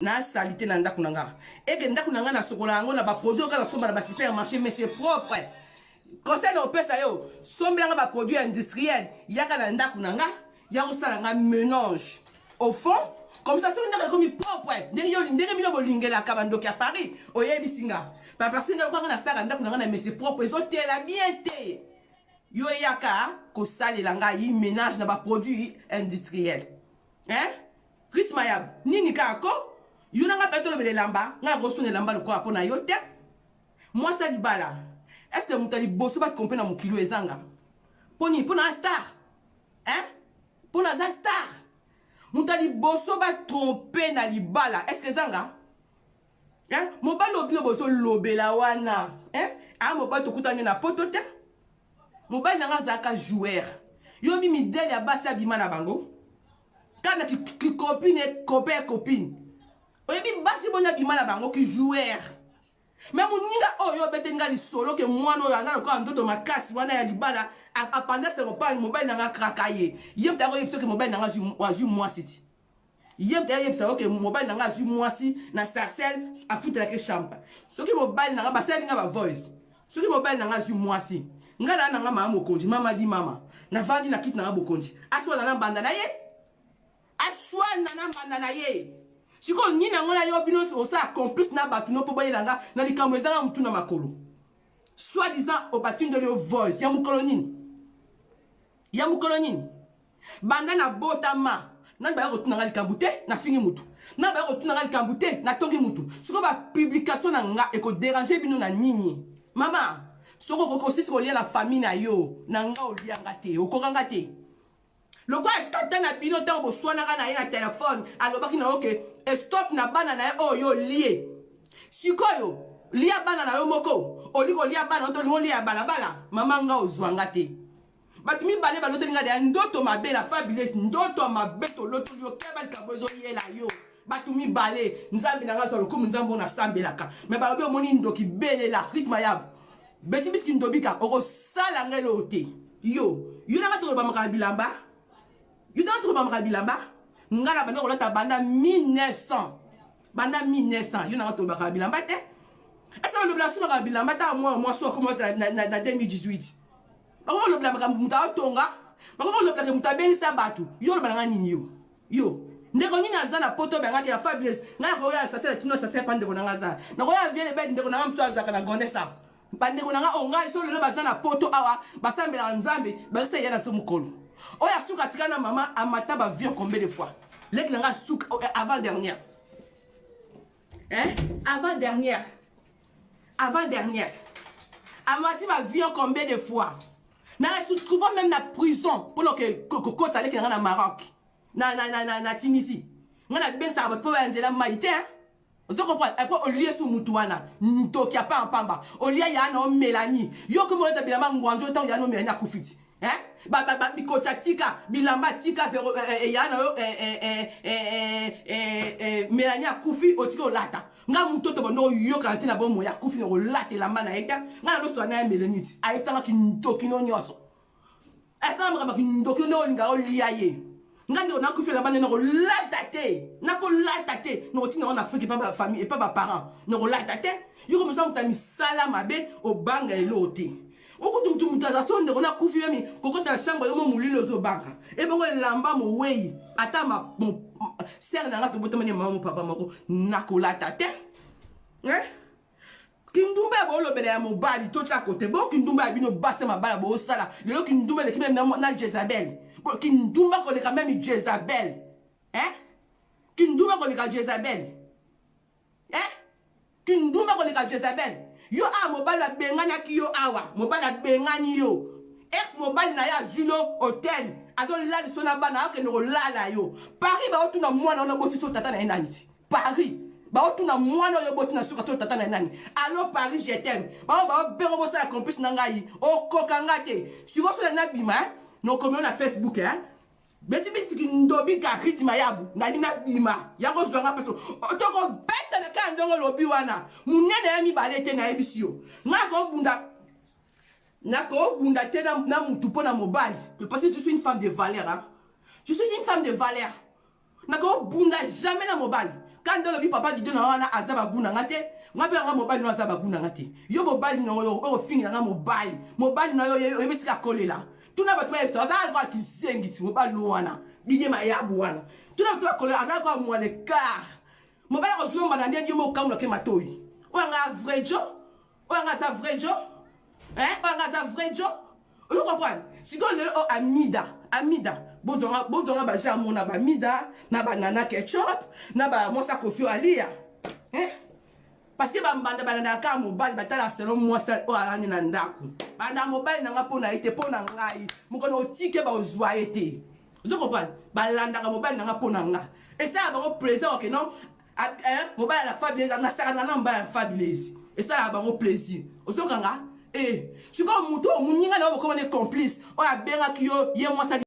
na salité na ndako nanga eke ndako nanga na sokola yango na ba produit ka na somba na ba supermarché mais c'est propre. Conseil na opesa yo sombelanga ba produit industriel yaka na ndako nanga ya ko sala nga mélange au fond comme ça soki ndako comme propre ndenge bino bolingela ka bandoki à Paris oyebisinga pa parce que ndako na sala ndako nanga na mais c'est propre zo tela bien te yo yaka ko salela nga yi ménage na ba produit industriel rythme ya nini kako yuna nga peto le lamba nga ko sone lamba le kwa pona yo te moi ça di bala est-ce que mutali bosso ba comprendre mon kilo ezanga poni pona star pona za star mutali bosso ba tromper na libala est-ce que zanga mo ba lobino bosso lobela wana mo ba to kutanya na poto te mo ba nga zaka joueur yo bi midele ya basa bima na bango kana ki copine copine oyebi basi bona bima na bango ki joueur mais muninga oyo bete nga li solo ke mwana oyo anga ko ndoto makasi wana ya libala apanda se mobile nanga krakaye yem ta ko yepso ke mobile nanga zu moi siti yem ta yepso ke mobile nanga zu moi si na sarcelle afuta ke champa soki mobile nanga basali nga ba voice soki mobile nanga zu moi si nga na nanga mama mokonji mama di mama na vandi na kit nanga bokonji aswa na banda na ye aswana na banda na ye siko nyina ngona yo bino osa complice na batu no poboye langa na likambo ezanga mutu na makolo soit disant au batu de voice ya mukolo nini banda na botama na ba ko tunanga likambo te na fingi mutu na ba ko tunanga likambo te na tongi mutu siko ba publication na nga e ko déranger bino na nini mama soko ko sisi ko lia la famille na yo na nga olianga te okokanga te le quoi tata na bino tant bo swana kana na téléphone alobaki na oke stop na bana na yo lié sikoyo lia bana na yo moko oliko lia bana to lia bala mama nga ozwanga te batumi bale baloto linga de ndoto mabe la fabulous ndoto mabe to loto yo kebal kabozo yela yo batumi bale nzambi na nga so lokumu nzambo na sambelaka mais balobi omoni ndoki belela rythme yab beti biski ndobika oko sala ngelo te yo na ka to ba makala bilamba you don't trouver ma bilamba ngala bande ko lata banda 1900 you na to ba bilamba te esa le blanc sur bilamba ta moi so comme na 2018 ba ko le blanc muta tonga ba ko le blanc muta ben sa batu yo le blanc nini yo ndeko nini azana poto ba ngati ya fabulous ngala ko ya sa tino sa pande ko ngaza na ko ya viele be ndeko na mswaza kana gonde sa pande ko nga onga so le bazana poto awa basambela nzambe ba se yana so mukolo oya suka tikana mama amata ba vieux combien de fois lek nga suka avant dernière amati ba vieux combien de fois na se trouve même na prison pour que coco ça lek nga na Maroc na Tunisie nga na ben ça ba po angela maïté vous comprenez après au lieu sous mutuana ntoki apa pamba au lieu ya na Mélanie yo ko mo ta bilama ngwanjo tant ya no Mélanie akufiti bikota tika bilamba tika vero yana yo Melania kufi otika olata nga mutoto bondo yo kanti na bomo ya kufi no lata lamba na eka nga no so na Melanite ayetanga kintoki no nyoso asa maka kintoki no nga oliaye nga ndo na kufi lamba no lata te na ko lata te no tina na Afrique pas ba famille et pas ba parents no lata te yo comme ça mutami sala mabe o banga elote okutumtu mutaza sonde kona kufi yemi kokota shamba yomo mulilo zo banka ebongo lamba mo wei ata ma ser na ngato botomani mama papa mako nakolata te kindumba bolo bele ya mobali to cha kote bo kindumba bino basta mabala bo sala lelo kindumba le kimem na Jezabel bo kindumba ko le quand même Jezabel kindumba ko le ka Jezabel kindumba ko le ka Jezabel yo mobile bengana ki yo awa mobile bengani yo ex mobile na ya Julo hotel adon la sona bana ke no lala yo Paris ba otuna mwana na boti so tata na enaniti Paris ba otuna mwana yo boti na so tata na enani allo Paris je t'aime ba bengo bo sa complice na ngai o kokanga te si vous so na bima no comme na Facebook beti bisiki ndobi ka rythme yabu na lina bima yako zwanga peso otoko beta na ka ndongo lobi wana munene ya mibalete na ebisio ngako bunda te na mutu pona mobali parce que je suis une femme de valeur je suis une femme de valeur nako bunda jamais na mobali quand on le papa dit na wana azaba guna ngate ngabe nga mobile no azaba guna ngate yo mobile no yo o fingi nga mobile no yo ebisika kolela tuna batwa ça za kwa kisengi ti mobile no wana biye ma ya bwana tuna batwa kolela za kwa mo le car mobile ko zo mbana ndiye mo kamlo ke matoyi o nga vrai jo o nga ta vrai jo o nga ta vrai jo vous comprenez si on le amida bozonga ba jamu na ba mida na banana ketchup na ba monster coffee alia parce que ba mbanda ka mobile batala selon moi ça o alani na ndaku banda mobile na ngapo na ite pona ngai mukono otike ba ozwa ete vous comprenez ba landa ka mobile na ngapo na nga et ça ba plaisir OK non mobile la fabuleuse na saka na mbala fabuleuse et ça ba plaisir ozokanga je suis comme muto muninga na ko complice o ya benga kiyo ye moi